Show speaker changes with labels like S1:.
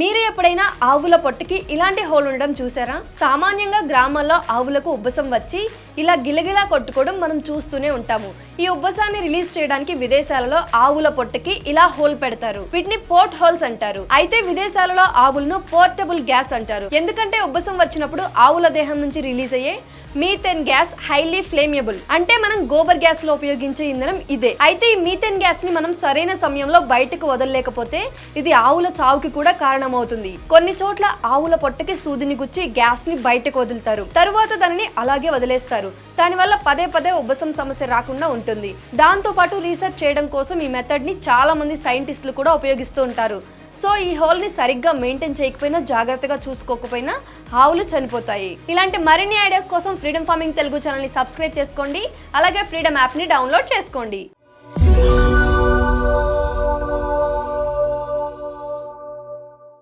S1: మీరు ఎప్పుడైనా ఆవుల పొట్టకి ఇలాంటి హోల్ ఉండడం చూసారా? సామాన్యంగా గ్రామాల్లో ఆవులకు ఉబ్బసం వచ్చి ఇలా గిలగిలా కొట్టుకోవడం మనం చూస్తూనే ఉంటాము. ఈ ఉబ్బసాన్ని రిలీజ్ చేయడానికి విదేశాలలో ఆవుల పొట్టకి ఇలా హోల్ పెడతారు. వీటిని పోర్ట్ హోల్స్ అంటారు. అయితే విదేశాలలో ఆవులను పోర్టబుల్ గ్యాస్ అంటారు. ఎందుకంటే ఉబ్బసం వచ్చినప్పుడు ఆవుల దేహం నుంచి రిలీజ్ అయ్యే మీథేన్ గ్యాస్ హైలీ ఫ్లేమబుల్. అంటే మనం గోబర్ గ్యాస్ లో ఉపయోగించే ఇంధనం ఇదే. అయితే ఈ మీథేన్ గ్యాస్ ని మనం సరైన సమయంలో బయటకు వదలలేకపోతే ఇది ఆవుల చావుకి కూడా కారణమవుతుంది. కొన్ని చోట్ల ఆవుల పొట్టకి సూదిని గుచ్చి గ్యాస్ ని బయటకు వదులుతారు. తరువాత దానిని అలాగే వదిలేస్తారు. దానివల్ల పదే పదే ఉబ్బసం సమస్య రాకుండా ఉంటుంది. దాంతో పాటు రీసెర్చ్ చేయడం కోసం ఈ మెథడ్ ని చాలా మంది సైంటిస్టులు కూడా ఉపయోగిస్తూ ఉంటారు. సో ఈ హోల్ ని సరిగ్గా మెయింటైన్ చేయకపోయినా, జాగ్రత్తగా చూసుకోకపోయినా ఆవులు చనిపోతాయి. ఇలాంటి మరిన్ని ఐడియాస్ కోసం ఫ్రీడమ్ ఫార్మింగ్ తెలుగు ఛానల్ ని సబ్స్క్రైబ్ చేసుకోండి. అలాగే ఫ్రీడమ్ యాప్ ని డౌన్లోడ్ చేసుకోండి.